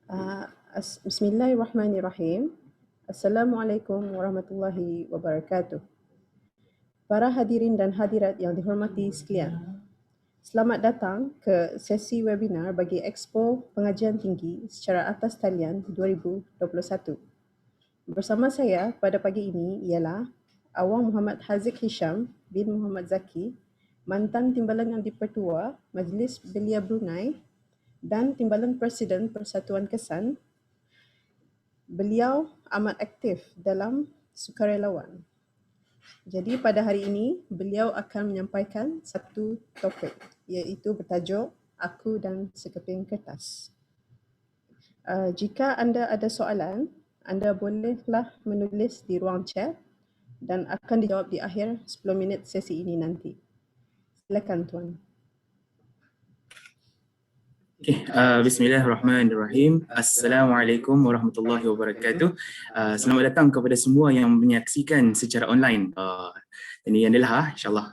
Bismillahirrahmanirrahim. Assalamualaikum warahmatullahi wabarakatuh. Para hadirin dan hadirat yang dihormati sekalian, selamat datang ke sesi webinar bagi Expo Pengajian Tinggi secara atas talian 2021. Bersama saya pada pagi ini ialah Awang Muhammad Haziq Hisyam bin Muhammad Zaki, Mantan Timbalan yang DiPertua, Majlis Belia Brunei dan Timbalan Presiden Persatuan Kesan. Beliau amat aktif dalam sukarelawan. Jadi pada hari ini, beliau akan menyampaikan satu topik iaitu bertajuk Aku dan Sekeping Kertas. Jika anda ada soalan, anda bolehlah menulis di ruang chat dan akan dijawab di akhir 10 minit sesi ini nanti. Silakan Tuan. Okay, Bismillahirrahmanirrahim. Assalamualaikum warahmatullahi wabarakatuh. Selamat datang kepada semua yang menyaksikan secara online. Ini adalah insyaAllah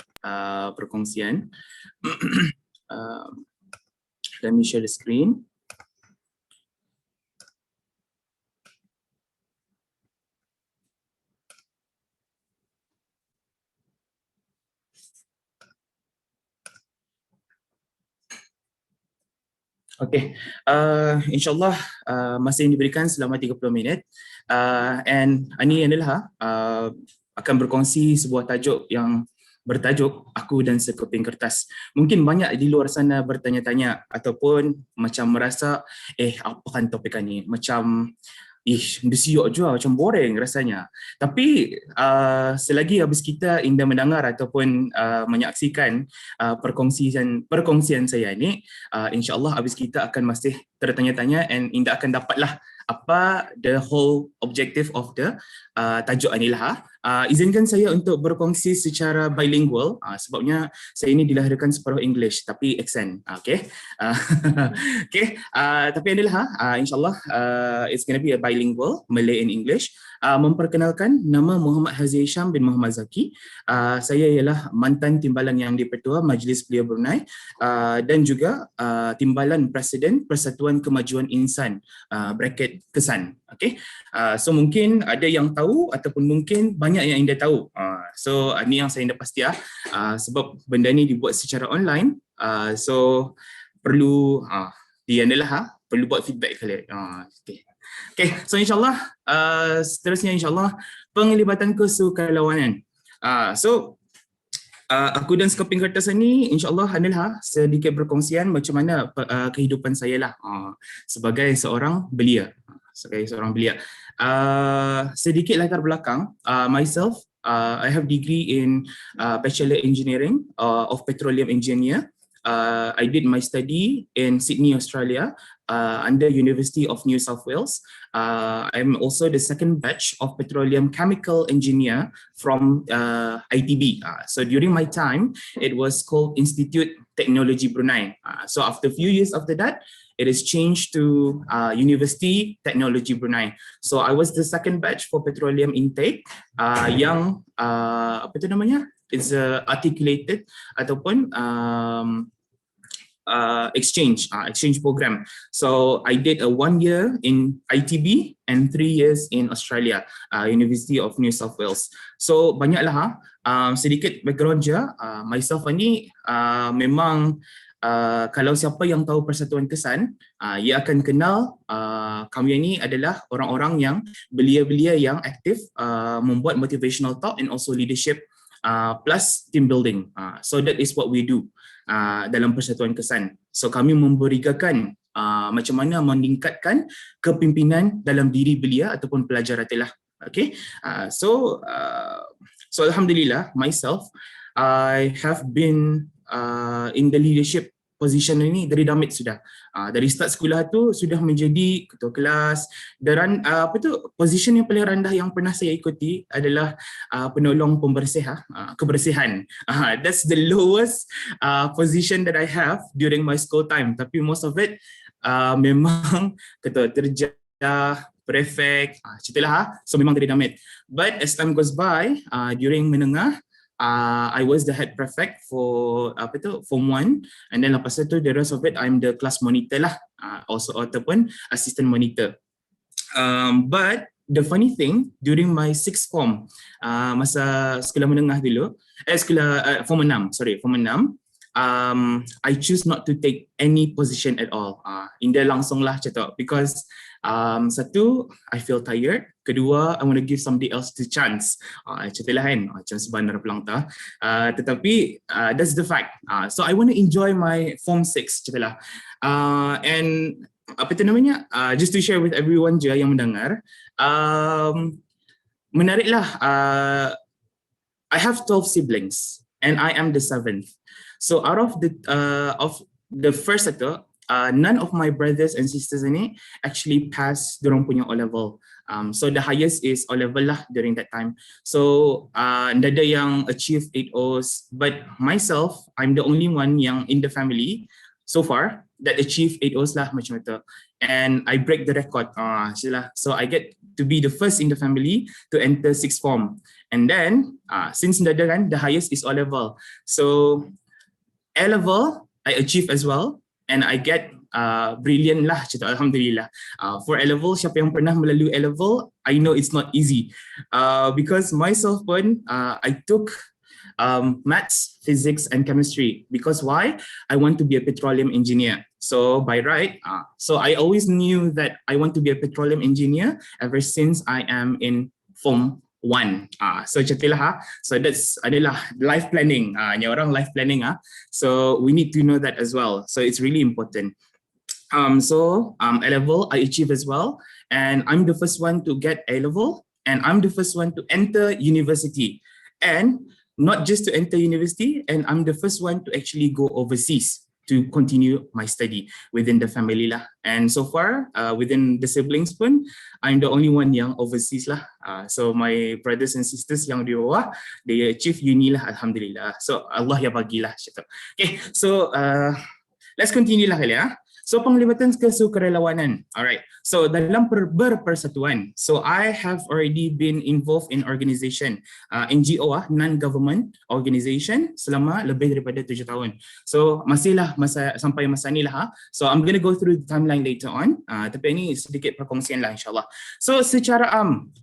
perkongsian. Let me share the screen. Okay, insyaAllah masa yang diberikan selama 30 minit and ini adalah akan berkongsi sebuah tajuk yang bertajuk Aku dan Sekeping Kertas. Mungkin banyak di luar sana bertanya-tanya ataupun macam merasa apa kan topik ni, macam dia siok juga, macam boring rasanya. Tapi selagi habis kita indah mendengar ataupun menyaksikan perkongsian saya ini, insyaAllah habis kita akan masih tertanya-tanya and indah akan dapatlah apa the whole objective of the tajuk inilah. Izinkan saya untuk berkongsi secara bilingual sebabnya saya ini dilahirkan separuh English tapi accent. Okay. Okay. Tapi inilah insyaAllah it's going to be a bilingual Malay and English. Memperkenalkan, nama Muhammad Haziq Hisyam bin Muhammad Zaki. Saya ialah mantan timbalan yang DiPertua Majlis Belia Brunei dan juga timbalan Presiden Persatuan Kemajuan Insan bracket Kesan. Okay. So mungkin ada yang tahu ataupun mungkin banyak yang anda tahu. So ini yang saya anda pasti sebab benda ni dibuat secara online. So perlu dia adalah perlu buat feedback kali. Okay. Okay, so insyaAllah seterusnya insyaAllah penglibatan kesukarelawanan. So Aku dan Sekeping Kertas ini insyaAllah adalah sedikit berkongsian macam mana kehidupan saya lah sebagai seorang belia. Sedikit latar belakang, myself, I have degree in Bachelor Engineering of Petroleum Engineer. I did my study in Sydney, Australia, under University of New South Wales. I'm also the second batch of petroleum chemical engineer from ITB. So during my time, it was called Institute Technology Brunei. So after a few years after that, it is changed to University Technology Brunei. So I was the second batch for petroleum intake yang apa tu namanya? It's articulated ataupun exchange program. So I did a 1 year in ITB and 3 years in Australia, University of New South Wales. So banyaklah sedikit background je. Myself ni memang kalau siapa yang tahu Persatuan Kesan, ia akan kenal kami ini adalah orang-orang yang belia-belia yang aktif membuat motivational talk and also leadership plus team building. So that is what we do dalam Persatuan Kesan. So kami memberikan macam mana meningkatkan kepimpinan dalam diri belia ataupun pelajar atilah. Okay. So alhamdulillah, myself, I have been in the leadership position ini dari damit sudah. Dari start sekolah tu sudah menjadi ketua kelas dan position yang paling rendah yang pernah saya ikuti adalah penolong pembersih kebersihan. That's the lowest position that I have during my school time. Tapi most of it memang ketua terja, prefect, ceritalah. So memang dari damit. But as time goes by, during menengah, I was the head prefect for Form 1, and then lepas itu the rest of it I'm the class monitor lah, also ataupun assistant monitor. But the funny thing, during my sixth form, masa sekolah menengah dulu, Form 6, Form 6, I choose not to take any position at all. Indah langsung lah cakap, because satu, I feel tired. Kedua, I want to give somebody else the chance. Cakap lah kan, macam sebenar pelang ta. Tetapi that's the fact. So I want to enjoy my Form 6 cakap lah. And apa tu namanya? Just to share with everyone je yang mendengar, menariklah. I have 12 siblings and I am the 7th. So out of the first sector, none of my brothers and sisters ini actually passed dorang punya O-level. So the highest is O-level lah during that time. So ada yang achieve 8.0s, but myself, I'm the only one yang in the family so far that achieve 8.0s lah macam itu. And I break the record. So I get to be the first in the family to enter sixth form. And then since the highest is O-level. So A-level, I achieve as well, and I get brilliant lah, cakap alhamdulillah. For A-level, siapa yang pernah melalui A-level, I know it's not easy. Because myself pun, I took maths, physics, and chemistry. Because why? I want to be a petroleum engineer. So by right, so I always knew that I want to be a petroleum engineer ever since I am in Form 1. So cakap so that's adalah life planning. Ni orang life planning. So we need to know that as well. So it's really important. So A-level I achieve as well, and I'm the first one to get A-level, and I'm the first one to enter university, and not just to enter university, and I'm the first one to actually go overseas to continue my study within the family lah. And so far, within the siblings pun, I'm the only one yang overseas lah. So my brothers and sisters yang di bawah, they achieve uni lah, alhamdulillah. So Allah yang bagilah. Okay, so let's continue lah kali . So penglibatan kesukarelawanan. Alright. So dalam berpersatuan. So I have already been involved in organization, NGO non-government organization selama lebih daripada 7 tahun. So masihlah sampai masa ni lah. So I'm gonna go through the timeline later on. Tapi ini sedikit perkongsian lah insyaAllah. So secara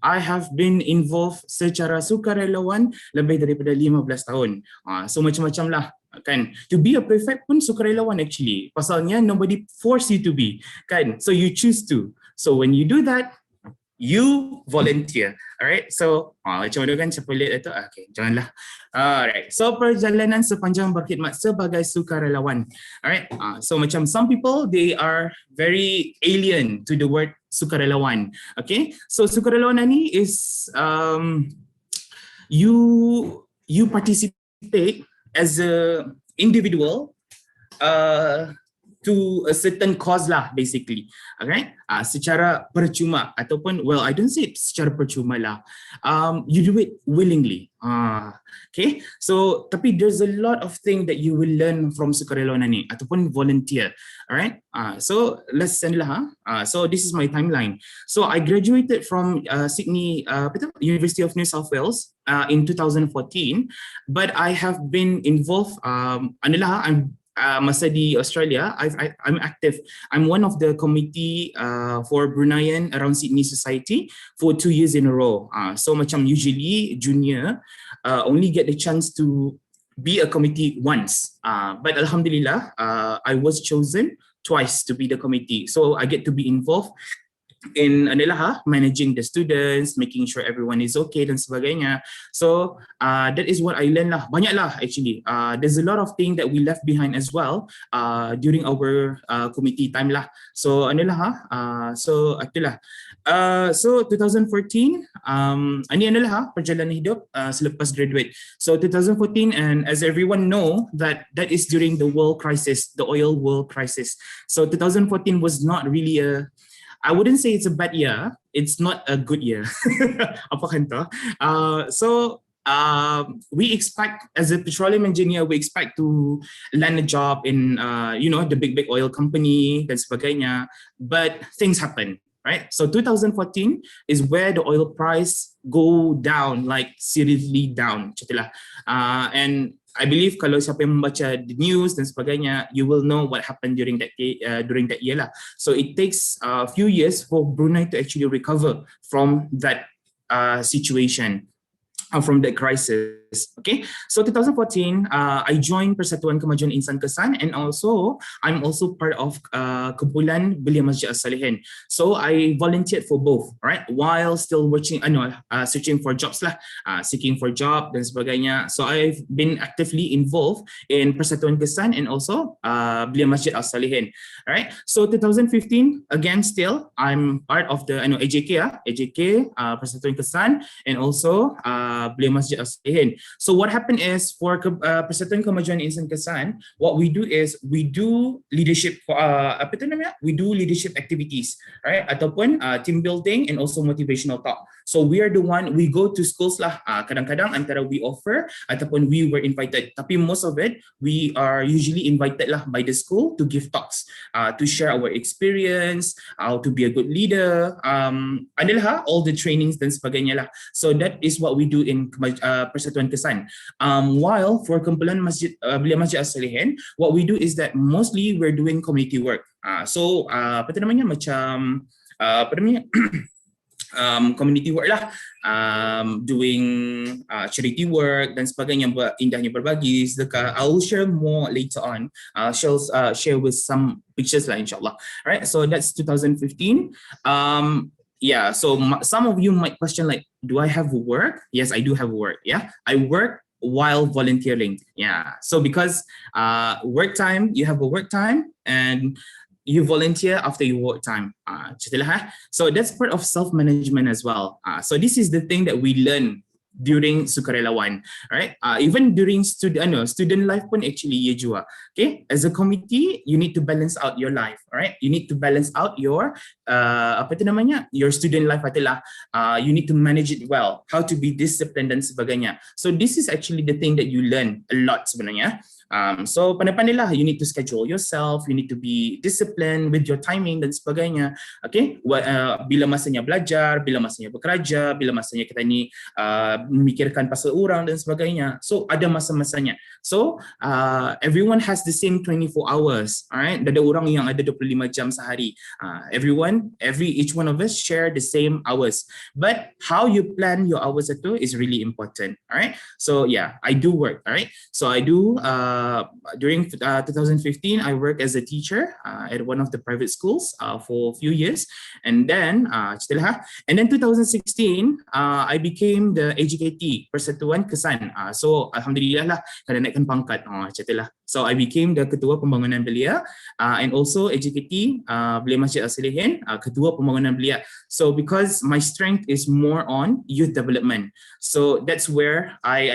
I have been involved secara sukarelawan lebih daripada 15 tahun. So macam-macam lah. Kan, to be a prefect pun sukarelawan actually, pasalnya nobody force you to be, kan, so you choose to. So when you do that, you volunteer. Alright, so macam mana kan siapa lihat itu? Okay, janganlah. Alright, so perjalanan sepanjang berkhidmat sebagai sukarelawan. Alright, so macam some people, they are very alien to the word sukarelawan. Okay, so sukarelawan ni is you participate as a individual to a certain cause lah basically. Alright, secara percuma ataupun, well, I don't say it secara percuma lah, you do it willingly. Okay, so tapi there's a lot of things that you will learn from sukarelawan ni ataupun volunteer. Alright, so let's send lah. So this is my timeline. So I graduated from Sydney University of New South Wales in 2014, but I have been involved masa di Australia, I'm active. I'm one of the committee for Bruneian around Sydney Society for 2 years in a row. So macam usually junior only get the chance to be a committee once. But alhamdulillah, I was chosen twice to be the committee. So I get to be involved in managing the students, making sure everyone is okay dan sebagainya. So that is what I learned lah. Banyak lah actually. There's a lot of things that we left behind as well during our committee time lah. So so itulah. So 2014, ini adalah perjalanan hidup selepas graduate. So 2014, and as everyone know that is during the world crisis, the oil world crisis. So 2014 was not really I wouldn't say it's a bad year. It's not a good year. Apa kan tu? So we expect, as a petroleum engineer, we expect to land a job in the big oil company dan sebagainya. But things happen. right? So 2014 is where the oil price go down, like seriously down. And I believe kalau siapa yang membaca the news dan sebagainya, you will know what happened during that year lah. So it takes a few years for Brunei to actually recover from that situation. From that crisis. Okay, so 2014, I joined Persatuan Kemajuan Insan Kesan, and also I'm also part of kumpulan Belia Masjid As-Salihin. So I volunteered for both, right? While still searching for jobs lah, seeking for job dan sebagainya. So I've been actively involved in Persatuan Kesan and also Belia Masjid As-Salihin, right? So 2015, again, still I'm part of the AJK, Persatuan Kesan, and also Belia Masjid As-Salihin. So what happened is for Persatuan Kemajuan Insan Kesan, what we do is we do leadership we do leadership activities, right? Ataupun team building and also motivational talk. So we are the one, we go to schools lah, kadang-kadang antara we offer ataupun we were invited, tapi most of it we are usually invited lah by the school to give talks, to share our experience, how to be a good leader, adalah all the trainings dan sebagainya lah. So that is what we do in Persatuan Kesan. While for kumpulan Belia Masjid As-Salihin, what we do is that mostly we're doing community work. Community work lah, doing charity work dan sebagainya, indahnya berbagi sedekah. I will share more later on. Share with some pictures lah, insyaAllah. Right, so that's 2015. Yeah, so some of you might question like, do I have work? Yes, I do have work. Yeah, I work while volunteering. Yeah, so because work time, you have a work time and you volunteer after your work time. So that's part of self-management as well. So this is the thing that we learn during sukarelawan, right? Even during student life pun actually ye jua. Okay, as a committee, you need to balance out your life, right? You need to balance out your your student life adalah, you need to manage it well, how to be disciplined dan sebagainya. So this is actually the thing that you learn a lot sebenarnya. So pandai-pandai lah, you need to schedule yourself, you need to be disciplined with your timing dan sebagainya. Okay, bila masanya belajar, bila masanya bekerja, bila masanya kita ni memikirkan pasal orang dan sebagainya. So ada masa-masanya. So everyone has the same 24 hours, alright? Ada orang yang ada 25 jam sehari. Each one of us share the same hours. But how you plan your hours itu is really important, alright? So yeah, I do work, alright? So I do during 2015, I worked as a teacher at one of the private schools for a few years, and then 2016 I became the AJKT Persatuan Kesan. So alhamdulillah lah, kena naikkan pangkat. So I became the Ketua Pembangunan Belia, and also AJKT Belia Masjid As-Salihin, Ketua Pembangunan Belia. So because my strength is more on youth development, so that's where I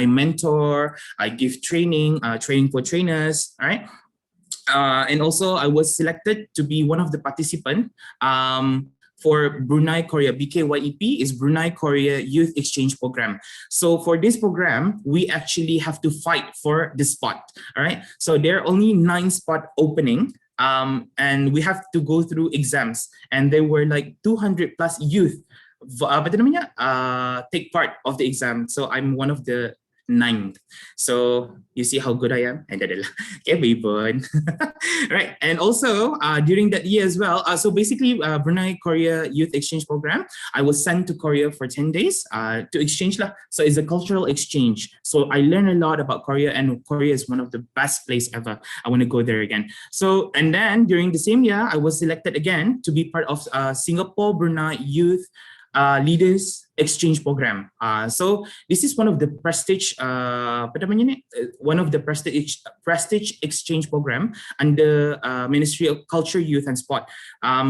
mentor, I give training for trainers, right? And also I was selected to be one of the participants for Brunei Korea. BKYEP is Brunei Korea Youth Exchange Program. So for this program, we actually have to fight for the spot, all right? So there are only 9 spot opening, and we have to go through exams, and there were like 200 plus youth take part of the exam. So I'm one of the 9th. So you see how good I am? And okay, baby. Right. And also during that year as well, so basically Brunei Korea Youth Exchange Program, I was sent to Korea for 10 days to exchange lah. So it's a cultural exchange. So I learned a lot about Korea, and Korea is one of the best place ever. I want to go there again. So, and then during the same year, I was selected again to be part of Singapore Brunei Youth Leaders Exchange Program. So this is one of the prestige exchange program under Ministry of Culture, Youth and Sport.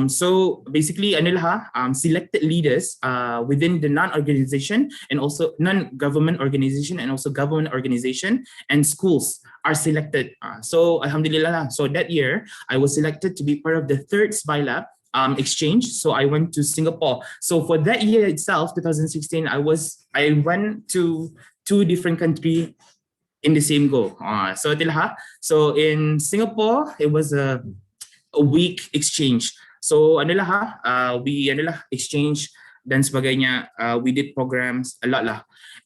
So basically selected leaders within the non-organization and also non-government organization and also government organization and schools are selected. So alhamdulillah, so that year I was selected to be part of the 3rd Spy Lab exchange. So I went to Singapore. So for that year itself, 2016, I went to 2 different countries in the same go. So in Singapore, it was a week exchange. So ano lah we ano lah exchange dan sebagainya. We did programs a lot lah.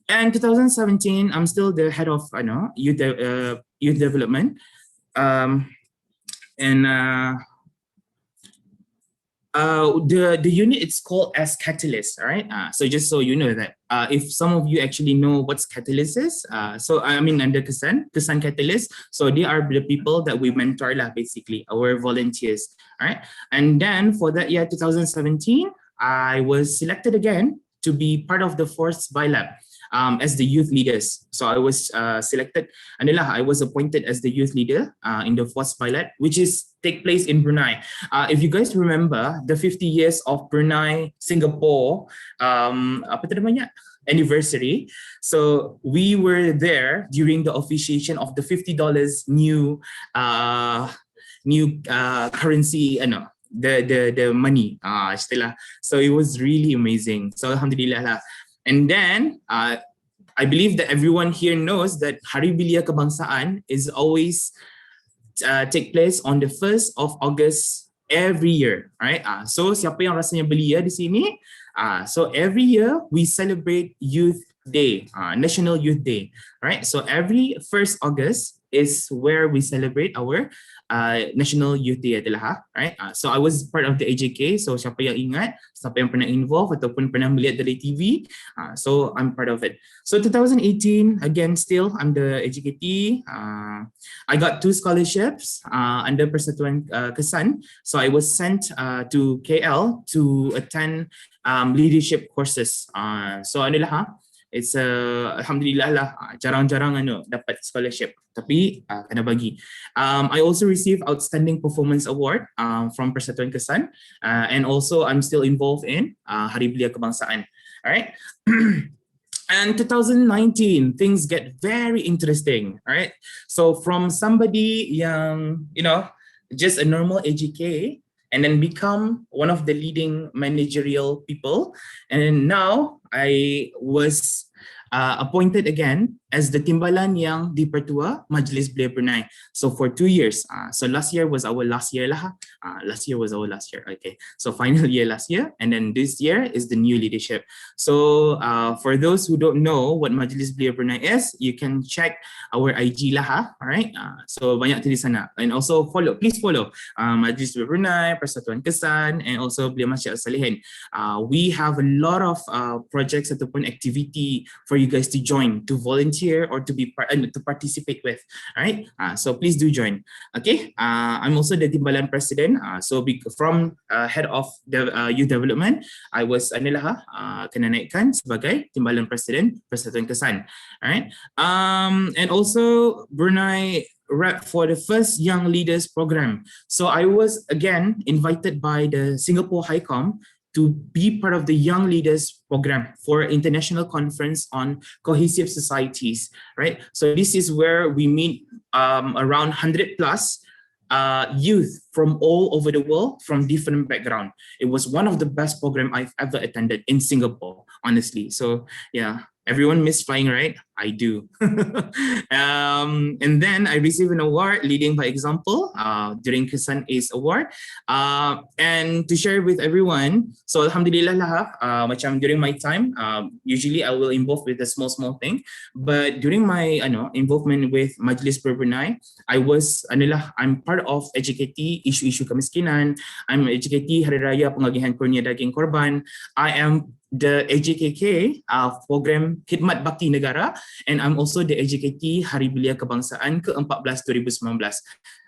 And 2017, I'm still the head of youth development. And the unit it's called as Catalyst, all right? So just so you know that if some of you actually know what's Catalyst is, so I mean under Kesan Catalyst, so they are the people that we mentor lah, basically, our volunteers, all right? And then for that year, 2017, I was selected again to be part of the fourth BiLab. As the youth leaders. So I was selected, I was appointed as the youth leader in the fourth pilot, which is take place in Brunei. If you guys remember the 50 years of Brunei, Singapore, apa tu namanya? Anniversary. So we were there during the officiation of the $50 new currency, the money istilah. So it was really amazing. So alhamdulillah lah. And then I believe that everyone here knows that Hari Belia Kebangsaan is always take place on the 1st of August every year, right? So siapa yang rasanya belia di sini? So every year we celebrate Youth Day, National Youth Day, right? So every 1st August is where we celebrate our National Youth Day adalah, right? So I was part of the AJK, so siapa yang ingat, siapa yang pernah involve ataupun pernah melihat dari TV, so I'm part of it. So 2018, again, still I'm the AJKT. I got 2 scholarships under Persatuan Kesan. So I was sent to KL to attend leadership courses. So it's alhamdulillah lah, jarang-jarang dapat scholarship, tapi kena bagi. I also received Outstanding Performance Award from Persatuan Kesan, and also I'm still involved in Hari Belia Kebangsaan. All right. And 2019, things get very interesting. All right. So from somebody yang just a normal AGK, and then become one of the leading managerial people. And now I was appointed again as the Timbalan yang DiPertua Majlis Belia Brunei. So for 2 years. So last year was our last year lah. Last year was our last year. Okay. So final year last year, and then this year is the new leadership. So for those who don't know what Majlis Belia Brunei is, you can check our IG lah. All right. So banyak di sana. And also please follow Majlis Belia Brunei, Persatuan Kesan, and also Belia Masyarakat Salihin. We have a lot of projects ataupun activity for you guys to join, to volunteer or to be to participate with. All right. So please do join. Okay. I'm also the Timbalan president. So from head of the youth development, I was kena naikkan sebagai Timbalan president Persatuan Kesan. All right. And also Brunei rep for the first Young Leaders program. So I was again invited by the Singapore HiCom to be part of the Young Leaders program for International Conference on Cohesive Societies, right? So this is where we meet around 100 plus youth from all over the world from different background. It was one of the best program I've ever attended in Singapore, honestly. So yeah, everyone miss flying, right? I do. And then I received an award leading by example during Kesan Ace Award. And to share with everyone, so alhamdulillah lah, macam during my time, usually I will involve with a small thing. But during my involvement with Majlis Brunei, I'm part of EJKT isu-isu kemiskinan. I'm EJKT Hari Raya Pengagihan Kurnia Daging Korban. I am the AJKK program Khidmat Bakti Negara, and I'm also the AJKT Hari Belia Kebangsaan ke-14 2019.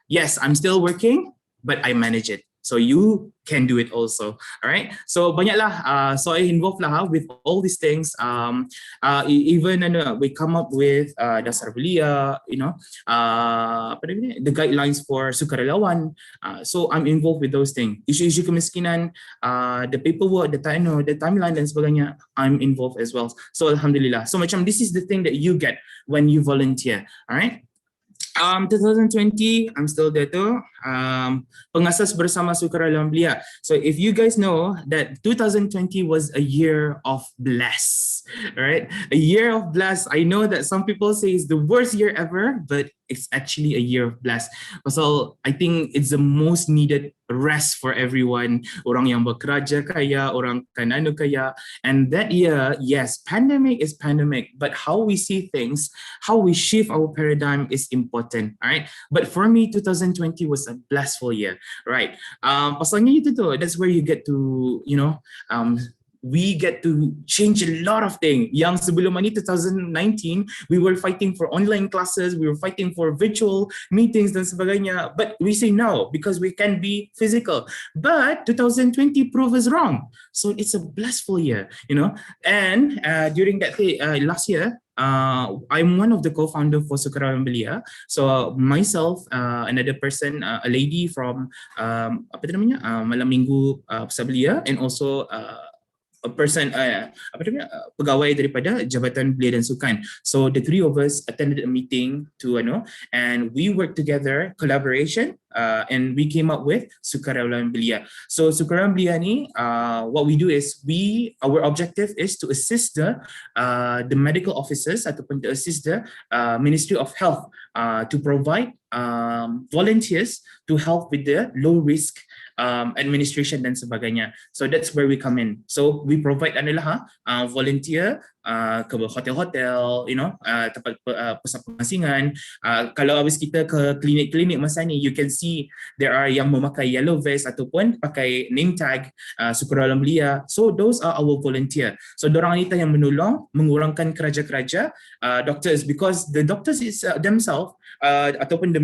Yes, I'm still working, but I manage it. So you can do it also. All right. So banyaklah. So I involved lah with all these things. Even we come up with dasar belia, the guidelines for sukarelawan. So I'm involved with those things. Isu-isu kemiskinan, the paperwork, the timeline dan sebagainya, I'm involved as well. So alhamdulillah. So macam this is the thing that you get when you volunteer. All right. 2020, I'm still there too. Pengasas bersama sukarelawan belia. So if you guys know that 2020 was a year of bless, right? A year of bless. I know that some people say it's the worst year ever, but it's actually a year of blessed. Pasal I think it's the most needed rest for everyone. Orang yang bekerja kaya, orang kan anu kaya. And that year, yes, pandemic is pandemic, but how we see things, how we shift our paradigm is important, all right? But for me, 2020 was a blissful year, right? Pasalnya itu tu, that's where you get to, you know, we get to change a lot of things. Yang sebelum ni 2019, we were fighting for online classes, we were fighting for virtual meetings dan sebagainya. But we say no because we can be physical. But 2020 proved us wrong. So it's a blissful year, you know. And during that last year, I'm one of the co-founder for Sukarelawan Belia. So myself, another person, a lady from apa tu namanya, Malam Minggu Pusat Belia, and also a person, pegawai daripada Jabatan Belia dan Sukan. So the three of us attended a meeting to and we worked together, collaboration, and we came up with Sukarelawan Belia. So Sukarelawan Belia ni, what we do is our objective is to assist the medical officers ataupun to assist the Ministry of Health to provide volunteers to help with the low risk administration dan sebagainya. So that's where we come in. So we provide volunteer ke hotel-hotel, you know, tempat pusat pengasingan. Kalau habis kita ke klinik-klinik masa ni, you can see there are yang memakai yellow vest ataupun pakai name tag Sukarelawan Belia. So those are our volunteer. So dorang ni yang menolong mengurangkan keraja-keraja doctors, because the doctors is themselves ataupun the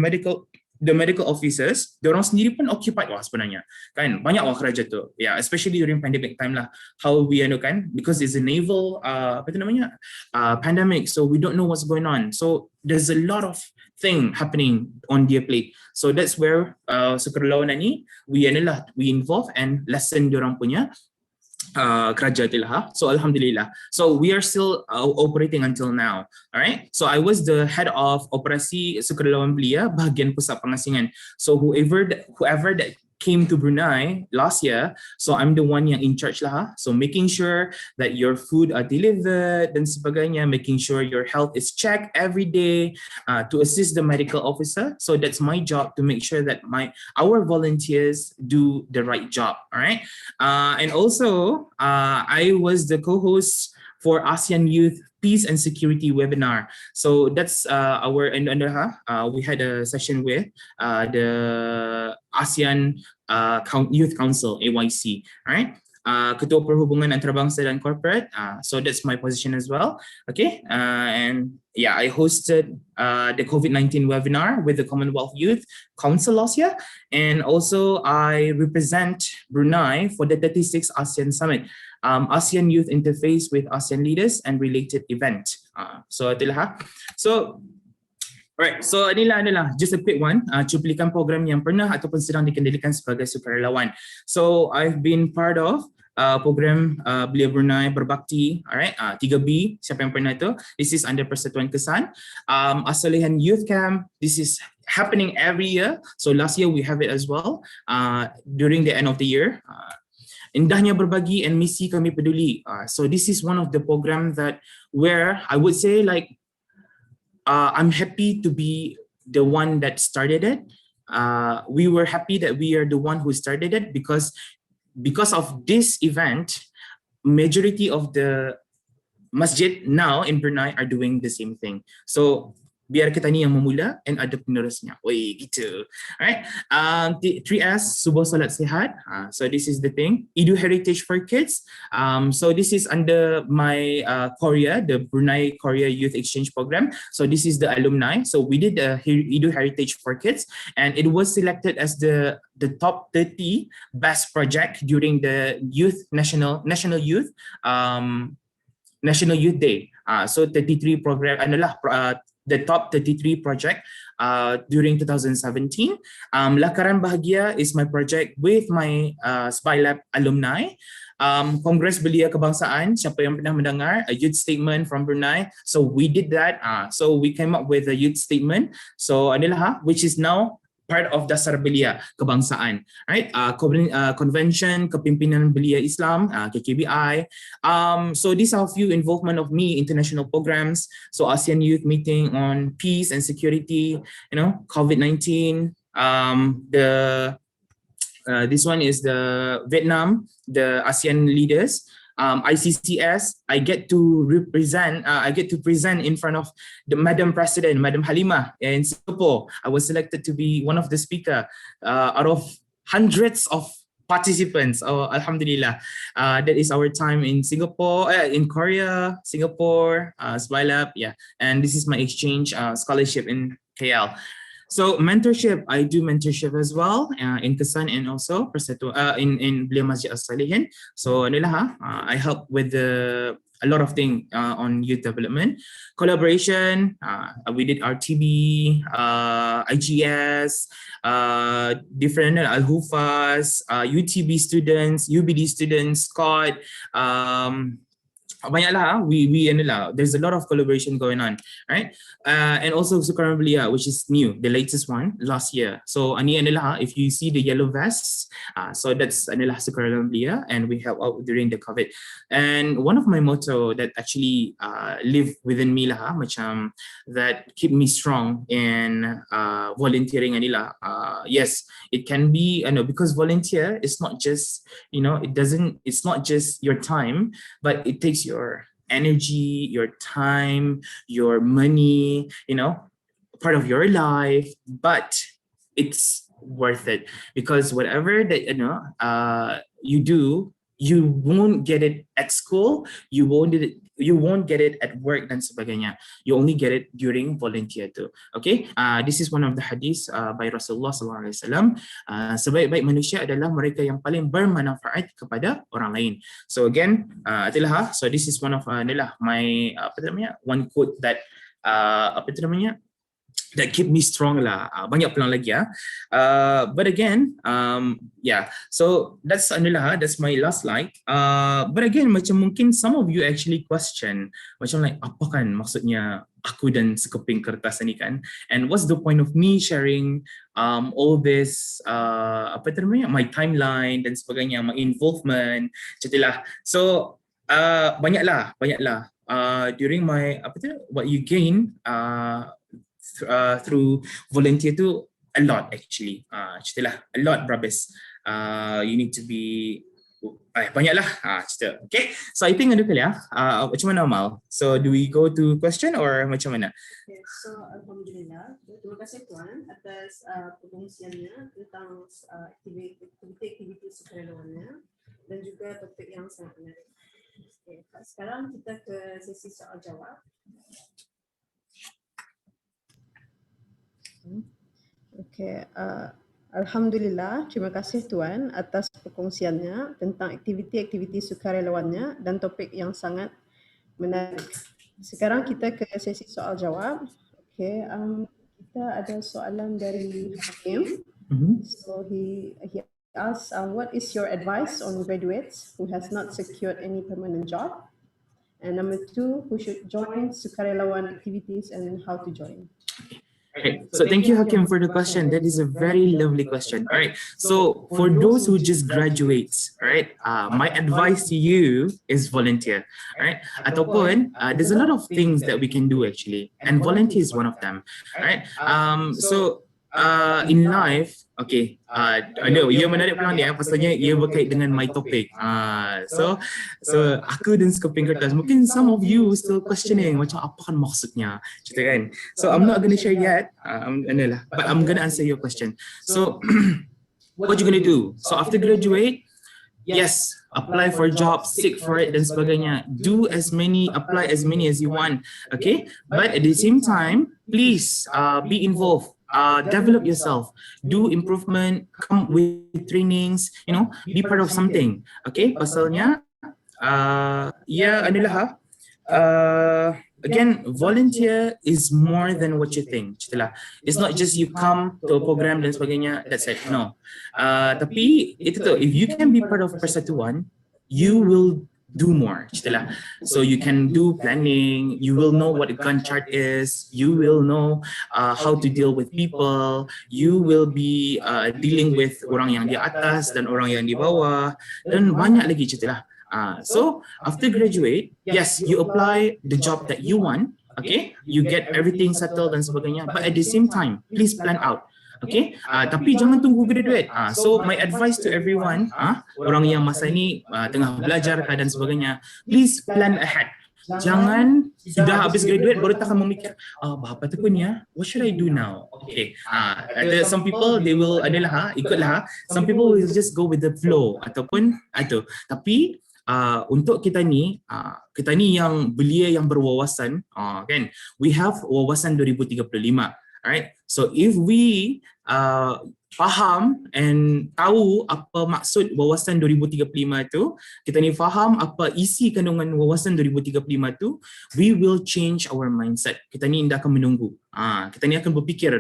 medical officers, diorang sendiri pun occupied sebenarnya, kan, banyak kerja tu, especially during pandemic time lah, how we kan, because it's a naval pandemic, so we don't know what's going on, so there's a lot of thing happening on their plate. So that's where Sukarelawan ni we involve and lessen diorang punya kerja itulah. So alhamdulillah. So we are still operating until now. All right. So I was the head of operasi Sukarelawan Belia bahagian pusat pengasingan. So whoever that came to Brunei last year, so I'm the one yang in charge lah. So making sure that your food are delivered dan sebagainya, making sure your health is checked every day, to assist the medical officer. So that's my job, to make sure that our volunteers do the right job. All right. And also I was the co-host for ASEAN Youth Peace and Security webinar. So that's we had a session with the ASEAN Youth Council, AYC, all right? Ketua Perhubungan Antarabangsa dan Corporate, so that's my position as well, okay? And yeah, I hosted the COVID-19 webinar with the Commonwealth Youth Council last year, and also I represent Brunei for the 36th ASEAN Summit, ASEAN Youth Interface with ASEAN Leaders and Related Event. So itulah. So alright, so inilah just a quick one, cuplikan program yang pernah ataupun sedang dikendalikan sebagai sukarelawan. So I've been part of program Belia Brunei Berbakti, alright, 3B, siapa yang pernah itu? This is under Persatuan Kesan. Asalihan Youth Camp, this is happening every year. So last year we have it as well, during the end of the year. Indahnya Berbagi and Misi Kami Peduli. So this is one of the program that where I would say like I'm happy to be the one that started it. We were happy that we are the one who started it because of this event, majority of the masjid now in Brunei are doing the same thing. So biar kita ni yang memula and ada penerusnya. Oi, gitu. Alright. 3S, Subuh Solat Sihat. So this is the thing. Edu Heritage for Kids. So this is under my Korea, the Brunei Korea Youth Exchange Program. So this is the alumni. So we did the Edu Heritage for Kids, and it was selected as the top 30 best project during the National Youth Day. So 33 program the top 33 project during 2017. Lakaran Bahagia is my project with my Spylab alumni. Kongres Belia Kebangsaan, siapa yang pernah mendengar, a youth statement from Brunei. So we did that. So we came up with a youth statement. So inilah which is now part of Dasar Belia Kebangsaan, right? Convention Kepimpinan Belia Islam, KKBI. So these are a few involvement of me, international programs. So ASEAN Youth Meeting on Peace and Security, COVID-19. This one is the Vietnam, the ASEAN leaders. ICCS, I get to present in front of the Madam President, Madam Halimah in Singapore. I was selected to be one of the speaker out of hundreds of participants. Oh, Alhamdulillah. That is our time in Singapore, in Korea, Singapore, Swalab, yeah. And this is my exchange scholarship in KL. So mentorship, I do mentorship as well in Kesan and also in Belia Masjid As-Salihin. So I help with a lot of things on youth development. Collaboration, we did RTB, IGS, different Al-Hufaz, UTB students, UBD students, SCOT, banyaklah there's a lot of collaboration going on, right? And also Sukaran Belia, which is new, the latest one last year. So ani adalah, if you see the yellow vests, so that's adalah Sukaran Belia, and we help out during the COVID. And one of my motto that actually live within me lah, macam that keep me strong in volunteering anilah. Yes, it can be, because volunteer is not just, it's not just your time, but it takes your energy, your time, your money, part of your life, but it's worth it, because whatever that you do, you won't get it at school, you won't get it at work dan sebagainya. You only get it during volunteer too. Okay, this is one of the hadis by Rasulullah SAW. Sebaik-baik manusia adalah mereka yang paling bermanfaat kepada orang lain. So again, so this is one of my one quote that that keep me strong lah. Banyak peluang lagi ya. But again, so that's my last slide. But again, macam mungkin some of you actually question, macam like apa kan maksudnya aku dan Sekeping Kertas ni kan? And what's the point of me sharing all this my timeline dan sebagainya, my involvement, cetilah. So banyaklah during my what you gain through volunteer tu a lot actually. Ceritalah a lot, brothers. You need to be banyaklah cerita. Okay, so I think ada kali macam mana Amal? So do we go to question or macam mana? Okay, so Alhamdulillah, terima kasih Tuan atas perkongsiannya tentang aktiviti sukarelawannya dan juga topik yang sangat menarik. Okay, sekarang kita ke sesi soal jawab. Okay, Alhamdulillah, terima kasih Tuan atas perkongsiannya tentang aktiviti-aktiviti sukarelawannya dan topik yang sangat menarik. Sekarang kita ke sesi soal jawab. Okay, kita ada soalan dari Hakim. So he asks, what is your advice on graduates who has not secured any permanent job? And number 2, who should join sukarelawan activities and how to join? Okay, so thank you Hakim for the question. That is a very lovely question. All right, so for those who just graduate, right, my advice to you is volunteer. All right, ataupun there's a lot of things that we can do actually, and volunteer is one of them. All right, so in life, okay, ia menarik peluang dia pasalnya ia berkait dengan my topic. So aku dan Sekeping Kertas, mungkin some of you still questioning macam apa kan maksudnya, cerita kan. So I'm not going to share yet, but I'm going to answer your question. So what you going to do? So after graduate, yes, apply for jobs, seek for it dan sebagainya. Apply as many as you want, okay? But at the same time, please be involved. Develop yourself, do improvement, come with trainings, be part of something. Okay, pasalnya again, volunteer is more than what you think. It's not just you come to a program dan sebagainya, that's it. No. Tapi itu tu, if you can be part of Persatuan, you will do more. Citalah. So you can do planning, you will know what a Gantt chart is, you will know how to deal with people, you will be dealing with orang yang di atas dan orang yang di bawah, dan banyak lagi citalah. So after graduate, yes, you apply the job that you want, okay, you get everything settled dan sebagainya, but at the same time, please plan out. Okay, tapi jangan tunggu graduate. So my advice to everyone, orang yang masa ni tengah belajar dan sebagainya, please plan ahead. Jangan sudah habis graduate baru takkan memikir, apa tu pun ya, what should I do now? Okay, ada some people they will adalah ikutlah. Some people will just go with the flow ataupun itu. Tapi untuk kita ni yang belia yang berwawasan, kan, we have wawasan 2035. Alright, so if we faham and tahu apa maksud wawasan 2035 tu, kita ni faham apa isi kandungan wawasan 2035 tu, we will change our mindset. Kita ni tidak akan menunggu. Kita ni akan berfikir,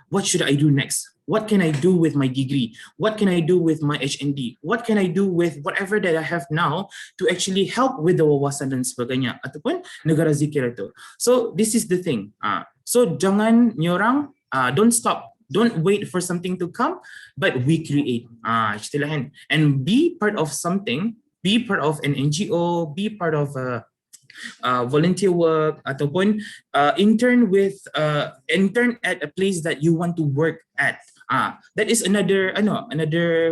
what should I do next? What can I do with my degree? What can I do with my HND? What can I do with whatever that I have now to actually help with the wawasan dan sebagainya ataupun negara zikir itu. So this is the thing. So jangan nyorang, don't stop. Don't wait for something to come, but we create. Istilahan. And be part of something, be part of an NGO, be part of volunteer work ataupun intern at a place that you want to work at. That is another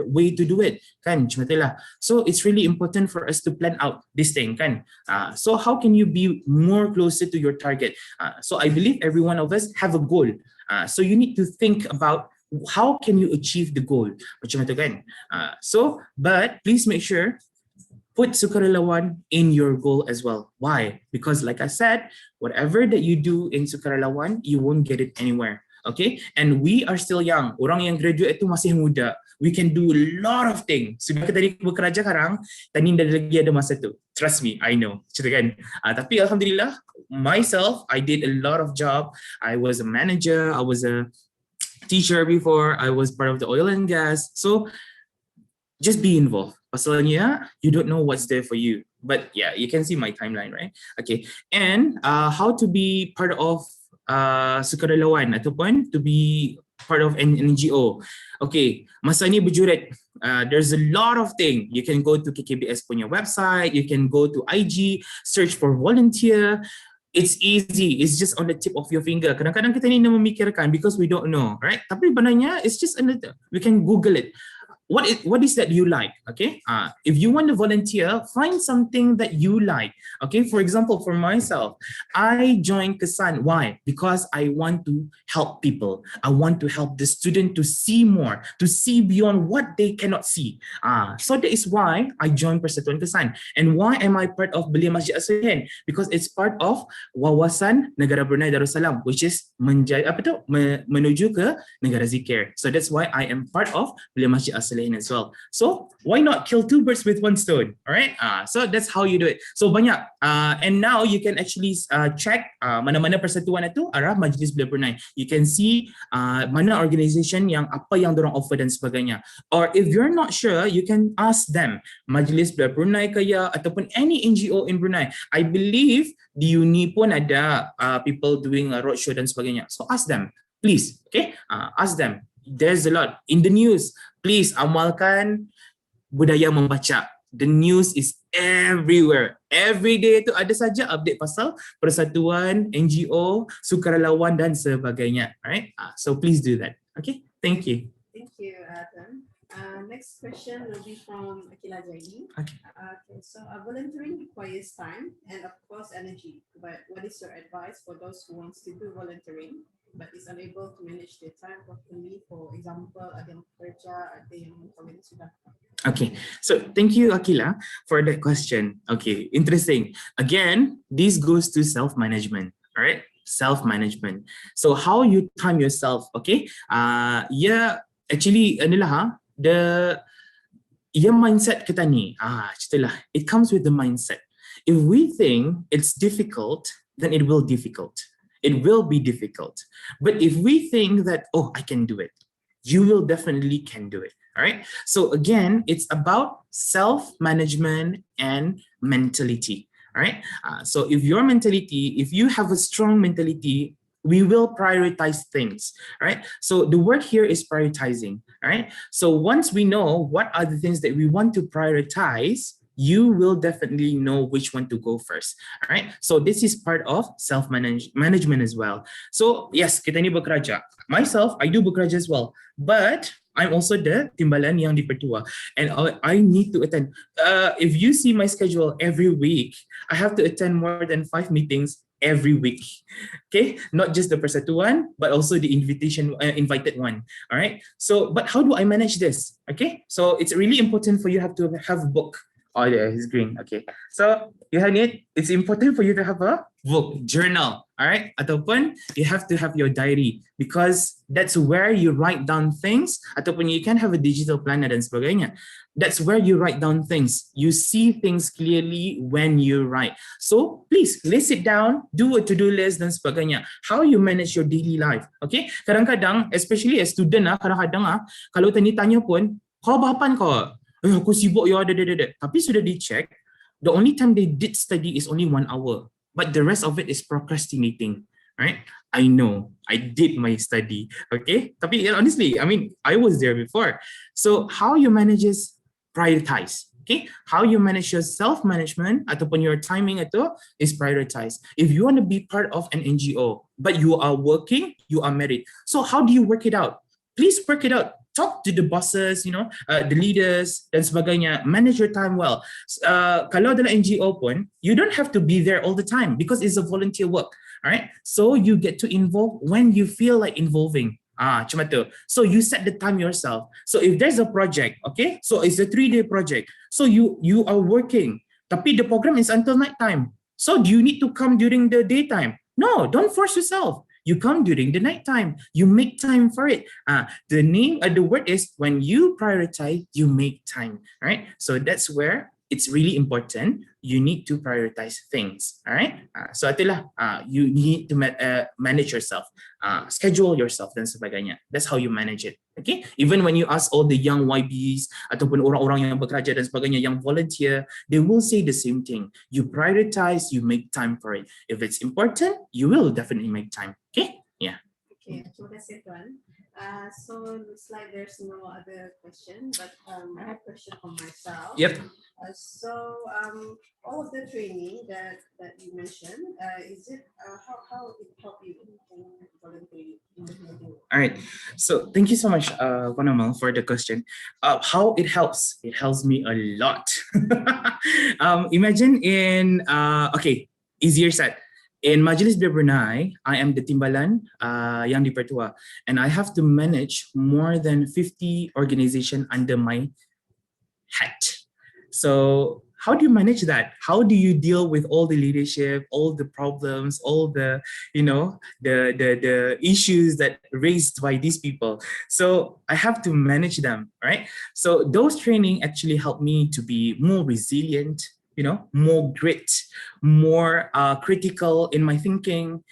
way to do it, kan? So it's really important for us to plan out this thing, kan? So how can you be more closer to your target? So I believe every one of us have a goal. So you need to think about how can you achieve the goal, macam itu, kan? So but please make sure put sukarelawan in your goal as well. Why? Because like I said, whatever that you do in sukarelawan, you won't get it anywhere. Okay, and we are still young. Orang yang graduate itu masih muda. We can do a lot of things. Sudah kita tadi bekerja sekarang, tadi lagi ada masa tu. Trust me, I know. Cerita kan. Tapi alhamdulillah, myself, I did a lot of job. I was a manager. I was a teacher before. I was part of the oil and gas. So just be involved. Pasalnya, you don't know what's there for you. But yeah, you can see my timeline, right? Okay, and how to be part of sukarelawan ataupun to be part of an NGO. Okay, masa ni berjuret. There's a lot of things. You can go to KKBS punya website, you can go to IG, search for volunteer. It's easy. It's just on the tip of your finger. Kadang-kadang kita ni nak memikirkan because we don't know, right? Tapi sebenarnya it's just we can Google it. What is that you like? Okay, if you want to volunteer, find something that you like. Okay, for example, for myself, I joined Kesan. Why? Because I want to help people. I want to help the student to see more, to see beyond what they cannot see. So that is why I joined Persatuan Kesan. And why am I part of Belia Masjid Aslihin? Because it's part of Wawasan Negara Brunei Darussalam, which is menuju ke negara zikir. So that's why I am part of Belia Masjid Aslihin as well. So why not kill two birds with one stone? All right. So that's how you do it. So banyak. And now you can actually check mana-mana persatuan itu arah Majlis Belia Brunei. You can see mana organisation yang apa yang dorang offer dan sebagainya. Or if you're not sure, you can ask them. Majlis Belia Brunei kaya ataupun any NGO in Brunei. I believe di Uni pun ada people doing a roadshow dan sebagainya. So ask them, please. Okay. Ask them. There's a lot in the news. Please amalkan budaya membaca. The news is everywhere. Every day tu ada saja update pasal persatuan, NGO, sukarelawan dan sebagainya. Right? So please do that. Okay? Thank you. Thank you, Adam. Next question will be from Akila Jaini. Okay. So volunteering requires time and of course energy. But what is your advice for those who wants to do volunteering but is unable to manage their time properly? For example, ada yang kerja, ada yang kahwin sudah. Okay, so thank you, Akila, for that question. Okay, interesting. Again, this goes to self-management. All right, self-management. So how you time yourself? Okay, actually, adalah mindset kita ni. Itulah. It comes with the mindset. If we think it's difficult, then it will difficult. It will be difficult. But if we think that, oh, I can do it. you will definitely can do it. All right. So again, it's about self-management and mentality. All right. So if your mentality, if you have a strong mentality, we will prioritize things. All right. So the word here is prioritizing. All right. So once we know what are the things that we want to prioritize, you will definitely know which one to go first. All right. So this is part of self-management as well. So yes, kita ni bekerja. Myself, I do bekerja as well. But I'm also the Timbalan yang DiPertua. And I need to attend. If you see my schedule every week, I have to attend more than 5 meetings every week. Okay, not just the persatuan, but also the invited one. All right. So, but how do I manage this? Okay, so it's really important for you to have a book. Oh yeah, he's green. Okay. So you have it. It's important for you to have a book, journal. All right. Ataupun you have to have your diary because that's where you write down things. Ataupun you can have a digital planner dan sebagainya. That's where you write down things. You see things clearly when you write. So please list it down, do a to-do list dan sebagainya. How you manage your daily life. Okay. Kadang-kadang, especially as student kadang-kadang kalau tanya pun, kau bahapan kau? Aku sibuk ya, tapi sudah dicek, the only time they did study is only 1 hour, but the rest of it is procrastinating, right? I know, I did my study, okay? Tapi honestly, I mean, I was there before. So how you manage is prioritize, okay? How you manage your self-management ataupun your timing itu is prioritize. If you want to be part of an NGO, but you are working, you are married. So how do you work it out? Please work it out. Talk to the bosses, the leaders dan sebagainya. Manage your time well. Kalau dalam NGO pun, you don't have to be there all the time because it's a volunteer work. All right. So you get to involve when you feel like involving. Cuma tu. So you set the time yourself. So if there's a project, okay, so it's a 3-day project. So you are working, tapi the program is until night time. So do you need to come during the daytime? No, don't force yourself. You come during the night time. You make time for it. The name of the word is when you prioritize, you make time. All right. So that's where it's really important. You need to prioritize things. All right. So itulah. You need to manage yourself, schedule yourself dan sebagainya. That's how you manage it. Okay. Even when you ask all the young YBs ataupun orang-orang yang bekerja dan sebagainya, yang volunteer, they will say the same thing. You prioritize, you make time for it. If it's important, you will definitely make time. Okay. Yeah. Okay. Terima kasih Tuan. So looks like there's no other question, but I have a question for myself. Yep. So all of the training that you mentioned, is it how it help you in volunteering? All right. So thank you so much, Wanamal, for the question. How it helps? It helps me a lot. Imagine okay, easier said. In Majlis Brunei, I am the Timbalan yang DiPertua, and I have to manage more than 50 organizations under my hat. So how do you manage that? How do you deal with all the leadership, all the problems, all the the issues that raised by these people? So I have to manage them, right? So those training actually helped me to be more resilient, more grit, more critical in my thinking,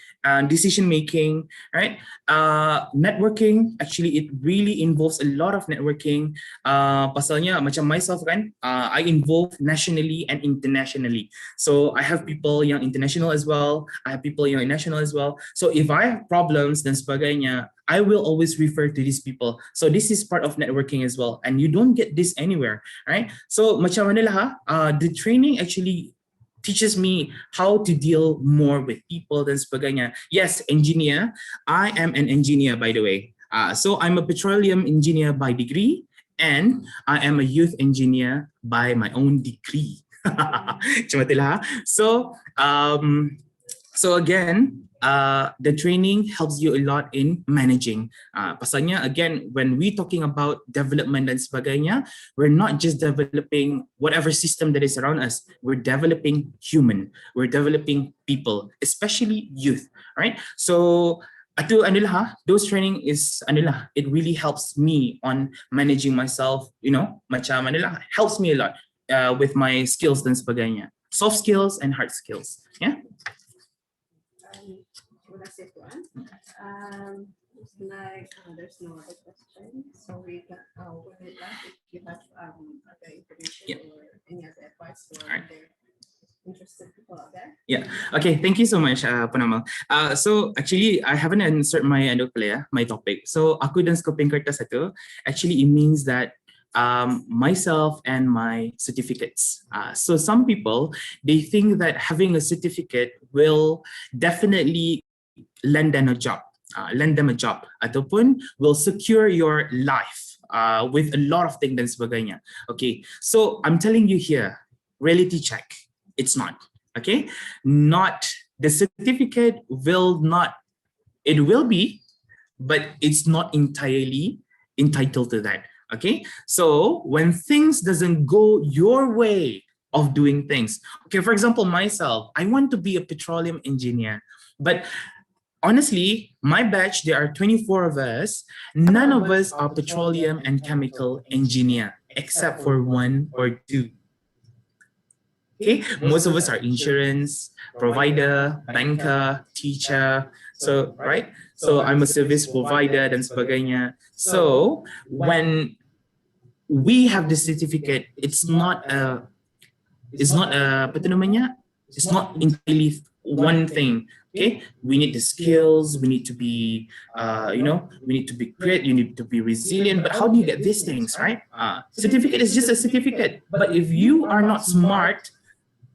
decision making, right? Networking, actually it really involves a lot of networking. Pasalnya macam myself kan, I involve nationally and internationally. So I have people yang international as well, I have people yang national as well. So if I have problems dan sebagainya, I will always refer to these people. So this is part of networking as well, and you don't get this anywhere, right? So macam mana lah, the training actually teaches me how to deal more with people dan sebagainya. Yes, engineer. I am an engineer, by the way. So I'm a petroleum engineer by degree, and I am a youth engineer by my own degree. Cuma itulah. So again, the training helps you a lot in managing. Pasalnya again, when we talking about development dan sebagainya, we're not just developing whatever system that is around us. We're developing human. We're developing people, especially youth. Right? So itu adalah those training is adalah it really helps me on managing myself. Macam adalah helps me a lot with my skills dan sebagainya. Soft skills and hard skills. Yeah. Terima kasih Tuan. There's no other question, so we can we would like if you have other information Yeah. or any other advice for Alright. the interested people out there. Yeah. Okay. Thank you so much, Panamal. So actually, I haven't answered my my topic. So aku dan Sekeping Kertas itu actually it means that myself and my certificates. So some people they think that having a certificate will definitely lend them a job. Ataupun will secure your life with a lot of things dan sebagainya. Okay. So I'm telling you here, reality check. It's not. Okay, not the certificate will not, it will be, but it's not entirely entitled to that. Okay, so when things doesn't go your way of doing things, okay, for example, myself, I want to be a petroleum engineer, but honestly, my batch, there are 24 of us, none of us are petroleum and chemical engineer, except for one or two. Okay, most of us are insurance provider, banker, teacher. So, right? So I'm a service provider dan sebagainya. So when we have the certificate, it's not apa tu namanya? It's not entirely one thing. Okay, we need the skills. We need to be, we need to be great. You need to be resilient. But how do you get these things, right? Certificate is just a certificate. But if you are not smart,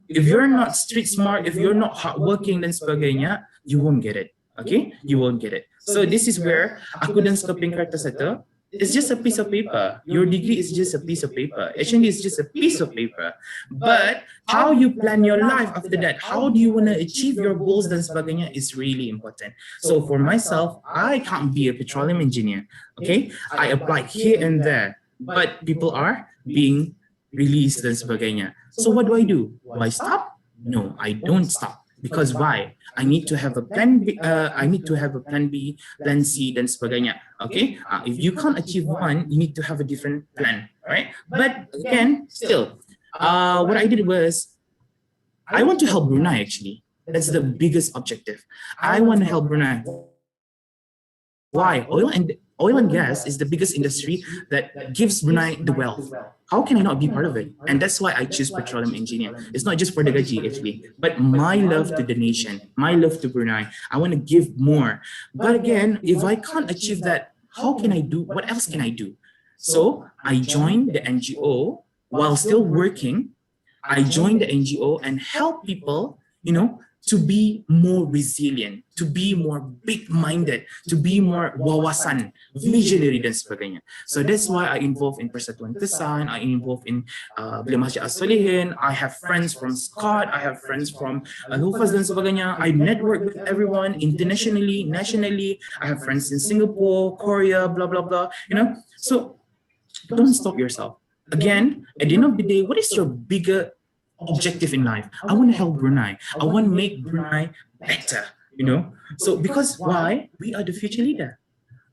if you're not street smart, if you're not hardworking dan sebagainya, you won't get it. Okay, you won't get it. So this is where aku dan Sekeping Kertas itu, it's just a piece of paper. Your degree is just a piece of paper. Actually, it's just a piece of paper. But how you plan your life after that, how do you want to achieve your goals dan sebagainya is really important. So for myself, I can't be a petroleum engineer. Okay, I applied here and there, but people are being released dan sebagainya. So what do? Do I stop? No, I don't stop. Because why? I need to have a plan B, I need to have a plan B, plan C, dan sebagainya. Okay? If you can't achieve one, you need to have a different plan, right? But again, still, what I did was, I want to help Brunei actually. That's the biggest objective. I want to help Brunei. Why? Oil and gas is the biggest industry that gives Brunei the wealth. How can I not be part of it? And that's why I choose petroleum engineer. It's not just for the gaji actually, but my love to the nation, my love to Brunei. I want to give more. But again, if I can't achieve that, how can I do? What else can I do? So I joined the NGO while still working. I joined the NGO and help people, to be more resilient, to be more big-minded, to be more wawasan, visionary dan sebagainya. So that's why I involve in Persatuan Kesan, I involve in Belia Masjid As-Solihin, I have friends from Scott, I have friends from Hufaz dan sebagainya. I network with everyone internationally, nationally. I have friends in Singapore, Korea, blah, blah, blah. So don't stop yourself. Again, at the end of the day, what is your bigger objective in life? I want to help Brunei. I want to make Brunei better, So because why? We are the future leader.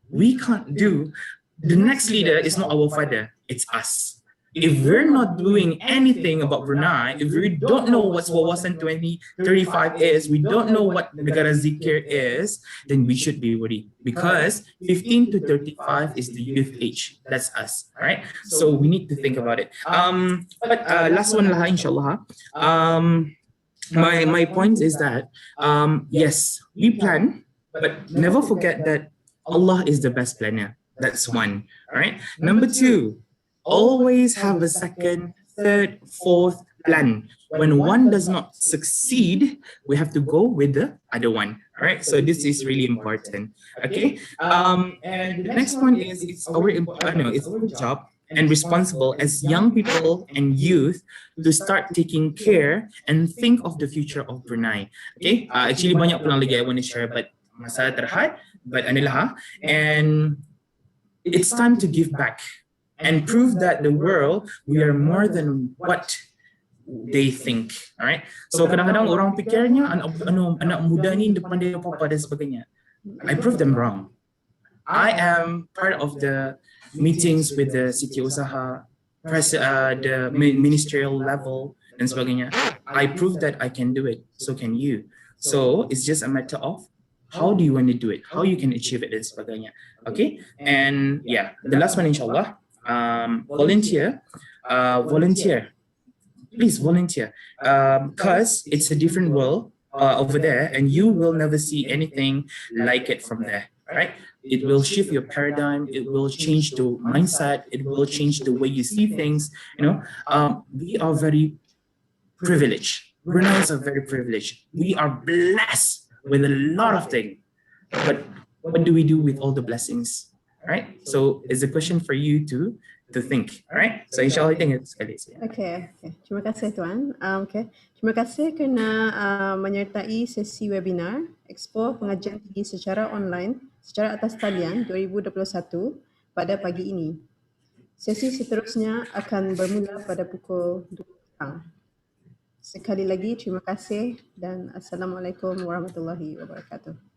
We can't do, the next leader is not our father, it's us. If we're not doing anything about Brunei, if we don't know what Wawasan 2035 is, we don't know what Negara Zikir is, then we should be worried. Because 15 to 35 is the youth age. That's us, right? So we need to think about it. But last one lah, inshallah. My point is that, yes, we plan, but never forget that Allah is the best planner. That's one, all right? Number two, always have a second, third, fourth plan. When one does not succeed, we have to go with the other one. All right. So this is really important. Okay. And the next one is it's our job and responsible as young people and youth to start taking care and think of the future of Brunei. Okay. Actually banyak pun lagi I want to share, but masa terhad, but anilah. And it's time to give back and prove that the world, we are more than what they think. Alright? So kadang-kadang orang fikirnya anak muda ni depan dia apa-apa dan sebagainya. I prove them wrong. I am part of the meetings with the City Usaha, the ministerial level dan sebagainya. I prove that I can do it. So can you. So it's just a matter of how do you want to do it, how you can achieve it dan sebagainya. Okay, and yeah, the last one insyaAllah, volunteer, please volunteer, because it's a different world over there, and you will never see anything like it from there, right? It will shift your paradigm, it will change the mindset, it will change the way you see things. We are very privileged. Bruneians are very privileged. We are blessed with a lot of things, but what do we do with all the blessings, right? So it's a question for you to think, right? So insyaAllah, I think it's sekali. Okay. Terima kasih Tuan. Terima kasih kerana menyertai sesi webinar Expo Pengajian Tinggi secara online secara atas talian 2021 pada pagi ini. Sesi seterusnya akan bermula pada pukul 2 petang. Sekali lagi terima kasih dan Assalamualaikum warahmatullahi wabarakatuh.